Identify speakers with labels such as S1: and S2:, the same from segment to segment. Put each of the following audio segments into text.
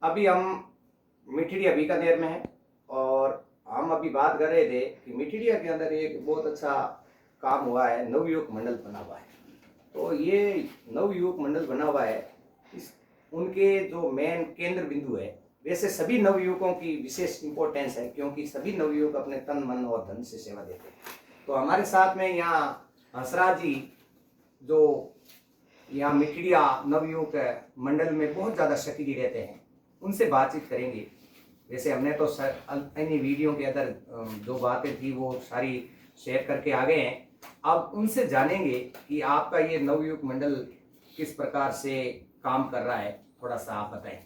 S1: अभी हम मिठिडिया बीकानेर में हैं और हम अभी बात कर रहे थे कि मिठिडिया के अंदर एक बहुत अच्छा काम हुआ है, नवयुवक मंडल बना हुआ है। तो ये नवयुवक मंडल बना हुआ है, इस उनके जो मेन केंद्र बिंदु है। वैसे सभी नवयुवकों की विशेष इंपॉर्टेंस है क्योंकि सभी नवयुवक अपने तन मन और धन से सेवा देते हैं। तो हमारे साथ में यहाँ हंसराज जी जो यहाँ मिठिडिया नवयुवक मंडल में बहुत ज़्यादा सक्रिय रहते हैं, उनसे बातचीत करेंगे। वैसे हमने तो अन्य वीडियो के अंदर जो बातें थी वो सारी शेयर करके आ गए हैं। अब उनसे जानेंगे कि आपका ये नवयुवक मंडल किस प्रकार से काम कर रहा है, थोड़ा सा आप बताएं।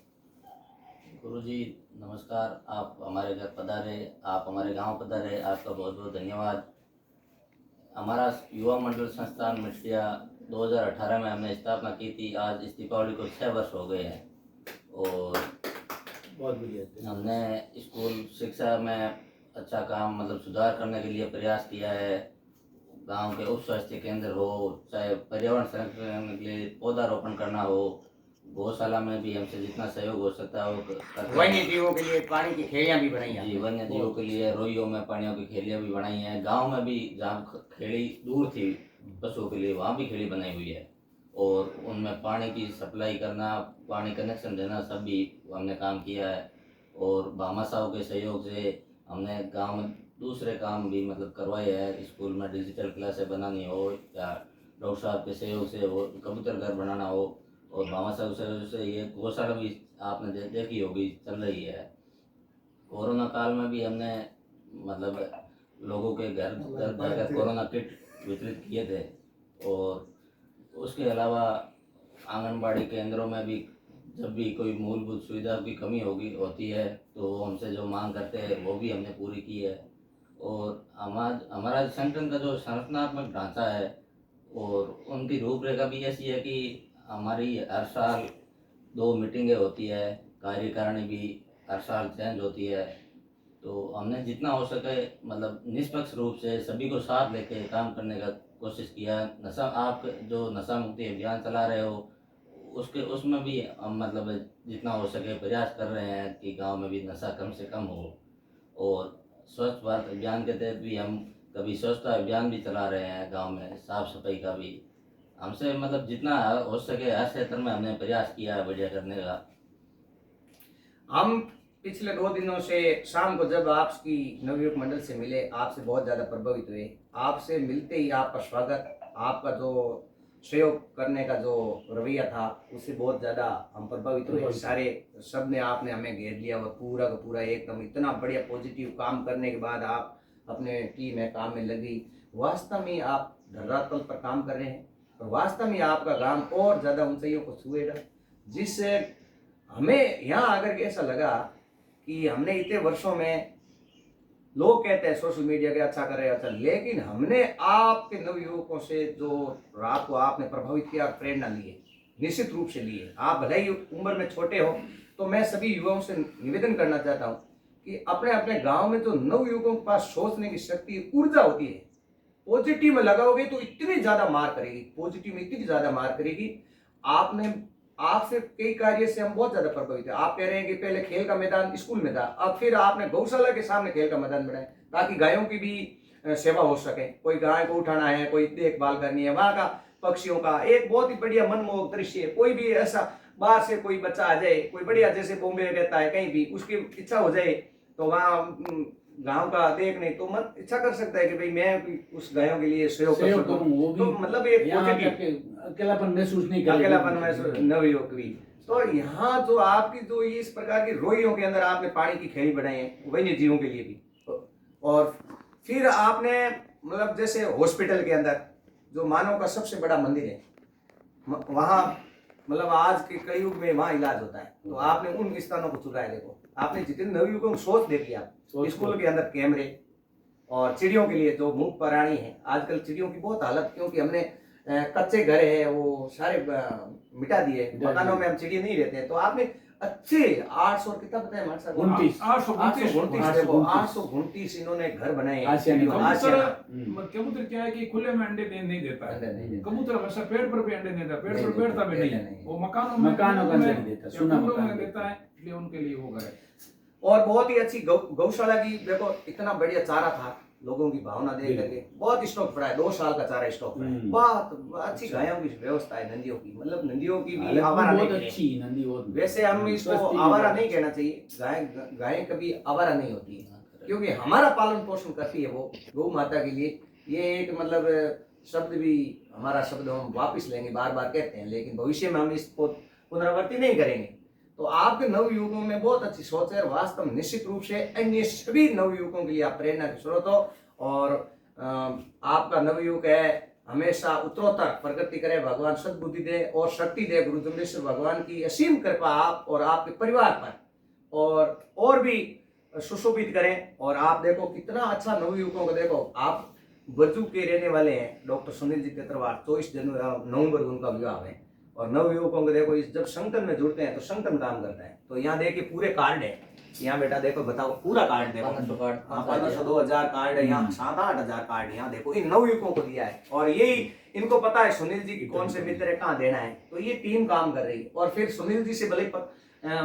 S2: गुरुजी नमस्कार। आप हमारे घर पधारे, आप हमारे गांव पधारे, आपका बहुत बहुत धन्यवाद। हमारा युवा मंडल संस्थान मिठिडिया 2018 में हमने स्थापना की थी। आज इस दीपावली को 6 वर्ष हो गए हैं और
S3: बहुत बढ़िया।
S2: हमने स्कूल शिक्षा में अच्छा काम मतलब सुधार करने के लिए प्रयास किया है। गांव के उप स्वास्थ्य केंद्र हो, चाहे पर्यावरण संरक्षण के लिए पौधारोपण करना हो, गौशाला में भी हमसे जितना सहयोग हो सकता है वो करते हैं।
S1: वन्य जीवों के लिए पानी की खेलियां भी बनाई हैं।
S2: जी, वन्य जीवों के लिए रोइयों में पानियों की खेलियां भी बनाई हैं। गांव में भी जहाँ खेड़ी दूर थी पशुओं के लिए वहाँ भी खेड़ी बनाई हुई है और उनमें पानी की सप्लाई करना, पानी कनेक्शन देना सब भी हमने काम किया है। और भामाशाह के सहयोग से हमने गांव में दूसरे काम भी मतलब करवाए हैं। स्कूल में डिजिटल क्लासें बनानी हो या डॉक्टर साहब के सहयोग से वो कबूतर घर बनाना हो, और भामाशाह के सहयोग से ये गौशाला भी आपने देखी होगी चल रही है। कोरोना काल में भी हमने मतलब लोगों के घर जाकर कोरोना किट वितरित किए थे। और उसके अलावा आंगनबाड़ी केंद्रों में भी जब भी कोई मूलभूत सुविधा की कमी होती है तो वो हमसे जो मांग करते हैं वो भी हमने पूरी की है। और हमारा संगठन का जो संरचनात्मक ढांचा है और उनकी रूपरेखा भी ऐसी है कि हमारी हर साल 2 मीटिंगें होती है, कार्यकारिणी भी हर साल चेंज होती है। तो हमने जितना हो सके मतलब निष्पक्ष रूप से सभी को साथ लेके काम करने का कोशिश किया। आप जो नशा मुक्ति अभियान चला रहे हो उसमें भी हम मतलब जितना हो सके प्रयास कर रहे हैं कि गांव में भी नशा कम से कम हो। और स्वच्छ भारत अभियान के तहत भी हम कभी स्वच्छता अभियान भी चला रहे हैं गांव में, साफ सफाई का भी हमसे मतलब जितना हो सके हर क्षेत्र में हमने प्रयास किया है बढ़िया करने का।
S1: हम पिछले 2 दिनों से शाम को जब आपकी नवयुवक मंडल से मिले, आपसे बहुत ज़्यादा प्रभावित हुए। आपसे मिलते ही आपका स्वागत, आपका जो सहयोग करने का जो रवैया था उससे बहुत ज़्यादा हम प्रभावित हुए। सारे सब ने आपने हमें घेर लिया और पूरा का पूरा एकदम इतना बढ़िया पॉजिटिव काम करने के बाद आप अपने टीम में काम में लगी। वास्तव में आप धरातल पर काम कर रहे हैं और वास्तव में आपका काम और ज़्यादा ऊंचाइयों को छुएगा, जिससे हमें यहाँ आकर के ऐसा लगा कि हमने इतने वर्षों में, लोग कहते हैं सोशल मीडिया के अच्छा कर रहे हैं अच्छा, लेकिन हमने आपके नवयुवकों से जो रात को आपने प्रभावित किया, प्रेरणा ली है, निश्चित रूप से ली है। आप भले ही उम्र में छोटे हो, तो मैं सभी युवाओं से निवेदन करना चाहता हूँ कि अपने अपने गांव में जो नवयुवकों के पास सोचने की शक्ति, ऊर्जा होती है, पॉजिटिव में लगाओगे तो इतनी ज्यादा मार करेगी, पॉजिटिव में इतनी ज्यादा मार करेगी। आपने आपसे कई कार्य से हम बहुत ज्यादा प्रभावित है। आप कह रहे हैं कि पहले खेल का मैदान स्कूल में था, अब फिर आपने गौशाला के सामने खेल का मैदान बनाया ताकि गायों की भी सेवा हो सके। कोई गाय को उठाना है, कोई देखभाल करनी है, वहां का पक्षियों का एक बहुत ही बढ़िया मनमोहक दृश्य है। कोई भी ऐसा बाहर से कोई बच्चा आ जाए, कोई बढ़िया जैसे बॉम्बे रहता है कहीं भी, उसकी इच्छा हो जाए तो वहाँ गांव का देखने तो मन इच्छा कर सकता है कि भाई मैं उस गायों के लिए सहयोग कर सकूं।
S3: वो भी
S1: तो मतलब एक
S3: अकेलापन महसूस नहीं करेगा,
S1: अकेलापन महसूस नवयुवक भी। तो यहाँ जो आपकी जो इस प्रकार की रोइयों के अंदर आपने पानी की खेली बनाई है वन्य जीवों के लिए भी, और फिर आपने मतलब जैसे हॉस्पिटल के अंदर जो मानव का सबसे बड़ा मंदिर है, वहाँ मतलब आज के कलयुग में वहाँ इलाज होता है, तो आपने उन स्थानों को चुराया। देखो आपने जितने नवयुवकों को सोच देखी, आप स्कूल के अंदर कैमरे और चिड़ियों के लिए जो मूक प्राणी है, आजकल चिड़ियों की बहुत हालत, क्योंकि हमने कच्चे घर है वो सारे मिटा दिए, मकानों में हम चिड़िया नहीं रहते हैं। तो आपने अच्छे 800 कितना बताया हमारे साथ, 829 इन्होंने घर बनाए।
S4: कबूतर क्या है कि खुले में अंडे नहीं देता है। कबूतर हमेशा पेड़ पर भी अंडे नहीं देता, पेड़ पर बैठता भी नहीं, वो मकानों
S3: का नहीं देता,
S4: सुना देता है, इसलिए उन उनके लिए वो करे।
S1: और बहुत ही अच्छी गौशाला की देखो, इतना बढ़िया चारा था, लोगों की भावना देख करके बहुत स्टॉक पड़ा है, 2 साल का चारा स्टॉक पड़ा है। बहुत अच्छी गायों की व्यवस्था है, नंदियों की, मतलब नंदियों की भी
S3: हालत
S1: आवारा
S3: बहुत
S1: नहीं
S3: अच्छी नंदी बहुत।
S1: वैसे हम इसको
S3: सस्ती भी
S1: आवारा
S3: बहुत
S1: नहीं कहना चाहिए, गाय कभी आवारा नहीं होती है, क्योंकि हमारा पालन पोषण करती है वो गौ माता के लिए। ये एक मतलब शब्द भी हमारा शब्द हम वापस लेंगे, बार बार कहते हैं, लेकिन भविष्य में हम इसको पुनरावृत्ति नहीं करेंगे। तो आपके नवयुवकों में बहुत अच्छी सोच है, वास्तव में निश्चित रूप से अन्य सभी नवयुवकों के लिए आप प्रेरणा के स्रोत हो। और आपका नवयुवक है, हमेशा उत्तरोत्तर प्रगति करे, भगवान सद्बुद्धि दे और शक्ति दे, गुरु जमनेश्वर भगवान की असीम कृपा आप और आपके परिवार पर और भी सुशोभित करें। और आप देखो कितना अच्छा नवयुवकों को देखो, आप बज्जू के रहने वाले हैं, डॉक्टर सुनील जी तेतरवार, 24 नवंबर को उनका विवाह है। और नवयुवकों को देखो, इस जब संगठन में जुड़ते हैं तो संगठन काम करता है। तो यहाँ देखिए पूरे कार्ड है, यहाँ बेटा देखो, बताओ पूरा कार्ड देखो, 1500 2000 कार्ड है, यहाँ 7-8 हजार कार्ड यहाँ देखो, इन नवयुवकों को दिया है। और यही इनको पता है सुनील जी की कौन से मित्र है, कहाँ देना है, तो ये टीम काम कर रही है। और फिर सुनील जी से भले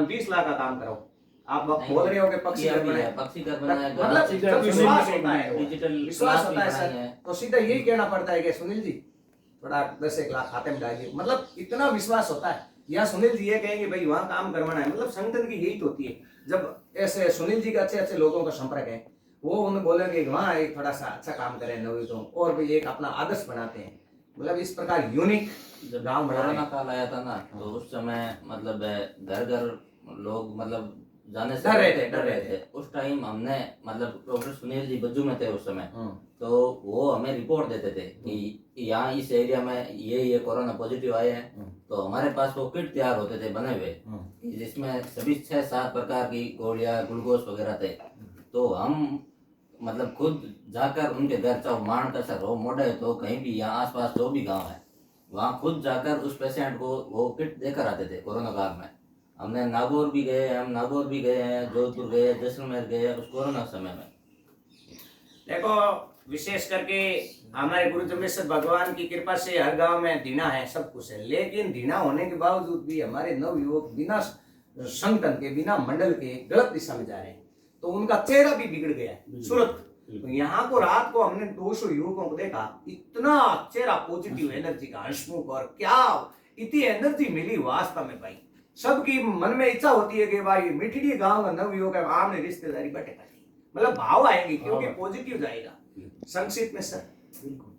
S1: 20 लाख का काम कराओ, आप बोल रहे हो कि पक्षी घर बनाए, मतलब जब विश्वास होता है,
S2: डिजिटल
S1: विश्वास होता है सर, तो सीधा यही कहना पड़ता है कि सुनील जी थोड़ा 10-1 लाख खाते में डालिए, मतलब इतना विश्वास होता है। या सुनील जी ये कहेंगे भाई वहाँ काम करवाना है, मतलब संगठन की यही तो होती है। जब ऐसे सुनील जी के अच्छे अच्छे लोगों का संपर्क है, वो उन्हें बोलेंगे वहाँ एक थोड़ा सा अच्छा काम करें नवयुवकों, और भी एक अपना आदर्श बनाते हैं, मतलब इस प्रकार यूनिक
S2: जब
S1: गाँव
S2: कोरोना
S1: बनाना।
S2: काल आया था ना, तो उस समय मतलब घर घर लोग मतलब जाने से डर रहे थे। उस टाइम हमने मतलब डॉक्टर सुनील जी बज्जू में थे उस समय, तो वो हमें रिपोर्ट देते थे कि यहाँ इस एरिया में ये कोरोना पॉजिटिव आए हैं। तो हमारे पास वो किट तैयार होते थे बने हुए, जिसमें सभी 6-7 प्रकार की गोलियां ग्लूकोज वगैरह थे। तो हम मतलब खुद जाकर उनके घर, चाहे माणकसर हो, मोड़े तो कहीं भी यहाँ आसपास जो भी गाँव है, वहाँ खुद जाकर उस पेशेंट को वो किट देकर आते थे कोरोना काल में। हमने नागौर भी गए हैं, जोधपुर गए, जैसलमेर गए उस कोरोना समय में।
S1: देखो विशेष करके हमारे गुरु जमनेश्वर भगवान की कृपा से हर गांव में दीना है, सब कुछ है, लेकिन दीना होने के बावजूद भी हमारे नवयुवक बिना संगठन के, बिना मंडल के गलत दिशा में जा रहे हैं, तो उनका चेहरा भी बिगड़ गया है। सूरत तो यहाँ को रात को हमने 200 युवकों को देखा, इतना चेहरा पॉजिटिव एनर्जी का, हंसमुख, और क्या इतनी एनर्जी मिली वास्तव में भाई। सबकी मन में इच्छा होती है कि भाई मिठड़ी गांव का नवयुवक है, आमने रिश्तेदारी बैठे, मतलब भाव आएंगे, क्योंकि पॉजिटिव जाएगा। संक्षिप्त में सर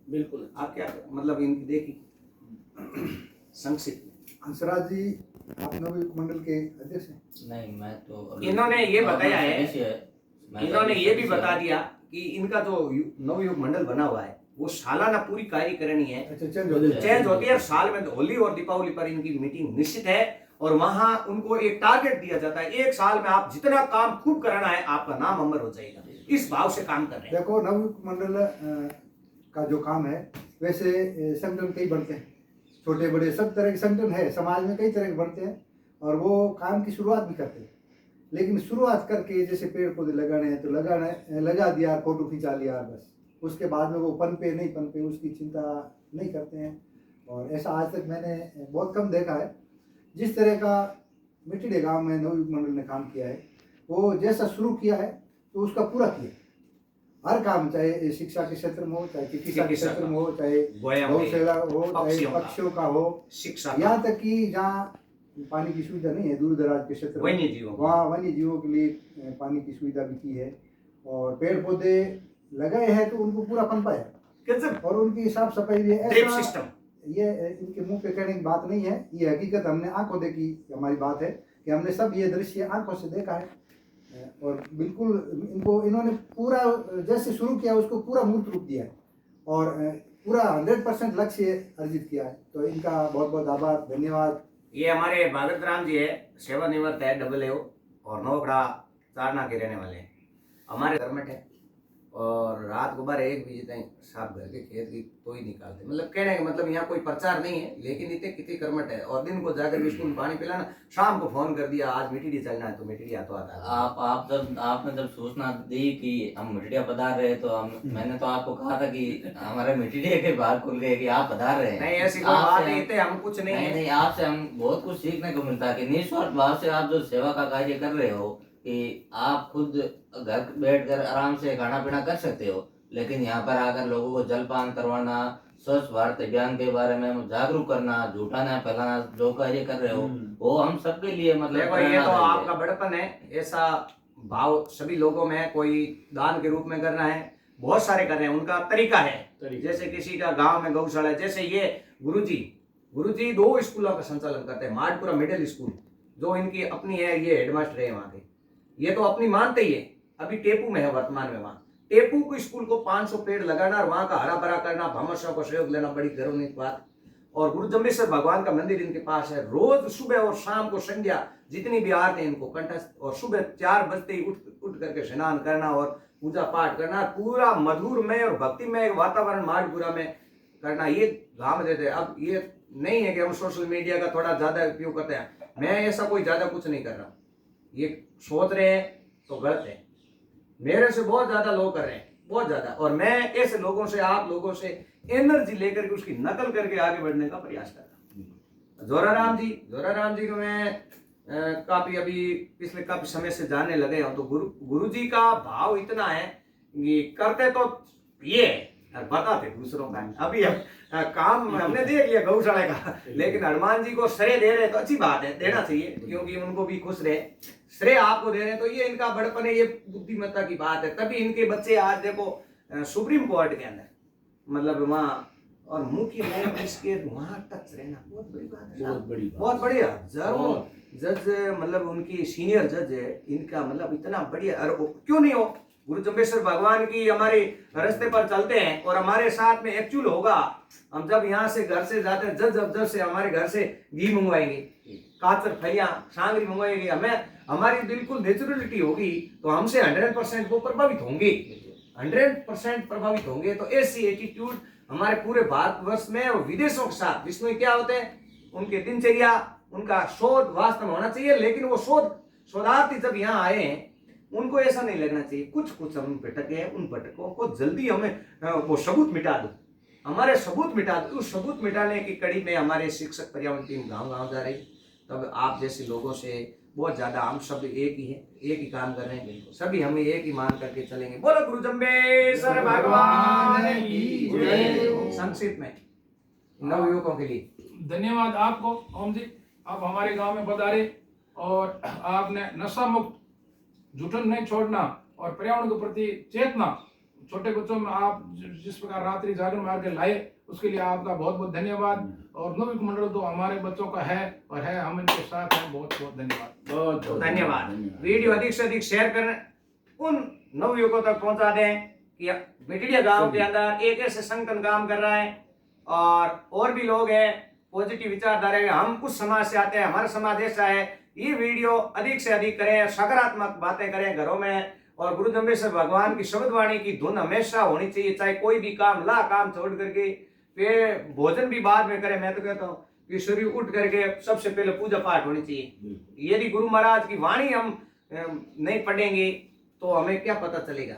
S3: बिल्कुल
S1: आप क्या मतलब इनकी देखी संक्षिप्त में।
S5: हंसराज जी, आप नवयुवक मंडल के अध्यक्ष हैं?
S2: नहीं, मैं तो
S1: इन्होंने ये बताया है, इन्होंने ये भी बता
S2: दिया
S1: दिया कि इनका जो नवयुवक मंडल बना हुआ है वो सालाना पूरी कार्यकारिणी है,
S5: अच्छा, चेंज
S1: होती है। साल में होली और दीपावली पर इनकी मीटिंग निश्चित है, और वहां उनको एक टारगेट दिया जाता है, 1 साल में आप जितना काम खूब कराना है, आपका नाम अमर हो जाएगा। इस भाव से काम कर रहे हैं।
S5: देखो, नवयुवक मंडल का जो काम है, वैसे संगठन कई बढ़ते हैं, छोटे बड़े सब तरह के संगठन है, समाज में कई तरह के बढ़ते हैं, और वो काम की शुरुआत भी करते हैं। लेकिन शुरुआत करके जैसे पेड़ पौधे लगाने हैं तो लगा दिया, फोटो खिंचा लिया, बस उसके बाद में वो पनपे नहीं पनपे उसकी चिंता नहीं करते हैं। और ऐसा आज तक मैंने बहुत कम देखा है। जिस तरह का मिठड़ी गांव में नवयुवक मंडल ने काम किया है, वो जैसा शुरू किया है तो उसका पूरा किया। हर काम, चाहे शिक्षा के क्षेत्र में हो, चाहे चिकित्सा के क्षेत्र में हो, चाहे गौशाला हो, चाहे पक्षियों का हो,
S1: शिक्षा,
S5: यहाँ तक कि जहाँ पानी की सुविधा नहीं है, दूर दराज के क्षेत्र में, वहाँ वन्य जीवों के लिए पानी की सुविधा भी की है। और पेड़ पौधे लगाए हैं तो उनको पूरा पनपाया, और उनकी साफ सफाई भी। ऐसा ये इनके मुंह पे कहने की बात नहीं है, ये हकीकत हमने आंखों देखी हमारी बात है कि हमने सब ये दृश्य आंखों से देखा है। और बिल्कुल इन्होंने पूरा जैसे शुरू किया उसको पूरा मूर्त रूप दिया है, और पूरा 100% लक्ष्य अर्जित किया है। तो इनका बहुत बहुत आभार, धन्यवाद।
S1: ये हमारे भागत राम जी है, सेवानिवृत्त है, AA और नौकड़ा चारना के रहने वाले हैं, हमारे धर्मठ है। और रात को 12-1 बजे तक साहब घर के खेत की तो ही निकालते। मतलब कहने का मतलब यहाँ कोई प्रचार नहीं है, लेकिन इतने कितनी कर्मठ है। और दिन को जाकर स्कूल में पानी पिलाना, शाम को फोन कर दिया आज मिट्टी चलना है तो मिट्टी तो आता है।
S2: आपने जब सूचना दी कि हम मिटिया पधार रहे तो मैंने तो आपको कहा था कि हमारे मिटिया के बाहर खुल गए कि आप पधार रहे हैं।
S1: नहीं ऐसी कोई बात नहीं है, हम कुछ नहीं है।
S2: नहीं, आपसे हम बहुत कुछ सीखने को मिलता है कि निस्वार्थ भाव से आप जो सेवा का कार्य कर रहे हो कि आप खुद घर बैठकर आराम से खाना पीना कर सकते हो, लेकिन यहाँ पर आकर लोगों को जलपान करवाना, स्वच्छ भारत अभियान के बारे में जागरूक करना, झूठा न फैलाना, जो कार्य कर रहे हो वो हम सबके लिए मतलब
S1: देखो ये तो आपका बड़पन है, ऐसा भाव सभी लोगों में। कोई दान के रूप में करना है, बहुत सारे कर रहे हैं, उनका तरीका है। जैसे किसी का गांव में गौशाला है, जैसे ये गुरुजी 2 स्कूलों का संचालन करते हैं। माडपुरा मिडिल स्कूल जो इनकी अपनी है, ये हेडमास्टर है वहाँ के, ये तो अपनी मानते ही है। अभी टेपू में है वर्तमान में, वहाँ टेपू को स्कूल को 500 पेड़ लगाना और वहाँ का हरा भरा करना, भामाशाह का सहयोग लेना बड़ी गौरवनीय बात। और गुरु जम्बेश्वर भगवान का मंदिर इनके पास है। रोज सुबह और शाम को संध्या जितनी भी आरती है इनको कंठस्थ, और सुबह 4 बजते ही उठ करके स्नान करना और पूजा पाठ करना, पूरा मधुरमय और भक्तिमय वातावरण माडपुरा में करना, ये धाम देते हैं। अब ये नहीं है कि हम सोशल मीडिया का थोड़ा ज्यादा उपयोग करते हैं, मैं ऐसा कोई ज्यादा कुछ नहीं कर रहा हूँ। ये सोच रहे हैं तो गलत है, मेरे से बहुत ज्यादा लोग कर रहे हैं, बहुत ज्यादा। और मैं ऐसे लोगों से, आप लोगों से एनर्जी लेकर के उसकी नकल करके आगे बढ़ने का प्रयास कर रहा हूँ। जोराराम जी को मैं काफी अभी पिछले काफी समय से जानने लगे हूँ। तो गुरु जी का भाव इतना है कि करते तो ये और बताते दूसरों का। अभी काम हमने देख लिया गौशाला का, लेकिन हनुमान जी को श्रेय दे रहे तो अच्छी बात है, देना चाहिए, क्योंकि उनको भी खुश रहे। श्रेय आपको दे रहे हैं तो ये इनका बड़पन है, ये बुद्धिमत्ता की बात है। तभी इनके बच्चे आज देखो सुप्रीम कोर्ट के अंदर, मतलब वहाँ, और मुख्य इसके वहाँ टच रहना बहुत बड़ी बात है, बहुत बढ़िया। हजारों जज, मतलब उनकी सीनियर जज है इनका, मतलब इतना बढ़िया। क्यों नहीं हो, गुरु जम्बेश्वर भगवान की हमारे रास्ते पर चलते हैं और हमारे साथ में एक्चुअल होगा। हम जब यहाँ से घर से जाते हैं, जब से हमारे घर से घी मंगवाएंगे, काचर फलियां सांगरी मंगवाएंगे, हमें हमारी बिल्कुल नेचुरलिटी होगी तो हमसे 100% वो प्रभावित होंगे, 100% प्रभावित होंगे। तो ऐसी एटीट्यूड हमारे पूरे भारतवर्ष में और विदेशों के साथ, विष्णु क्या होते हैं, उनके दिनचर्या, उनका शोध वास्तव में होना चाहिए। लेकिन वो शोधार्थी जब यहाँ आए हैं, उनको ऐसा नहीं लगना चाहिए कुछ हम भटके हैं, उन भटकों को जल्दी हमें वो सबूत मिटा दो, हमारे सबूत मिटा दो। उस सबूत मिटाने की कड़ी में हमारे शिक्षक पर्यावरण टीम गांव जा रही। तब आप जैसे लोगों से बहुत ज्यादा, हम सब एक ही हैं, एक ही काम कर रहे हैं, सभी हमें एक ही मान करके चलेंगे। बोलो गुरु जम्बेश्वर भगवान की जय। संक्षिप्त में नवयुवकों के लिए
S4: धन्यवाद आपको ओम जी, आप हमारे गांव में पधारे और आपने नशा मुक्त, जुटन नहीं छोड़ना और पर्यावरण के प्रति चेतना छोटे बच्चों में आप जिस प्रकार रात्रि जागरण मार के लाए, उसके लिए आपका बहुत बहुत धन्यवाद। और नवयुवक मंडल तो हमारे बच्चों का है और है, हम इनके साथ हैं। बहुत बहुत धन्यवाद,
S3: बहुत
S1: धन्यवाद। वीडियो अधिक से अधिक शेयर करें, उन नवयुवकों तक पहुंचा दें कि मिटिया गांव के अंदर एक ऐसे संगठन काम कर रहा है और भी लोग हैं पॉजिटिव विचारधारा है। हम कुछ समाज से आते हैं, हमारा समाज ऐसा है। ये वीडियो अधिक से अधिक करें, सकारात्मक बातें करें घरों में, और गुरु जम्बेश्वर भगवान की शब्द वाणी की धुन हमेशा होनी चाहिए। चाहे कोई भी काम छोड़ करके फिर भोजन भी बाद में करें। मैं तो कहता हूँ कि सूर्य उठ करके सबसे पहले पूजा पाठ होनी चाहिए। यदि गुरु महाराज की वाणी हम नहीं पढ़ेंगे तो हमें क्या पता चलेगा।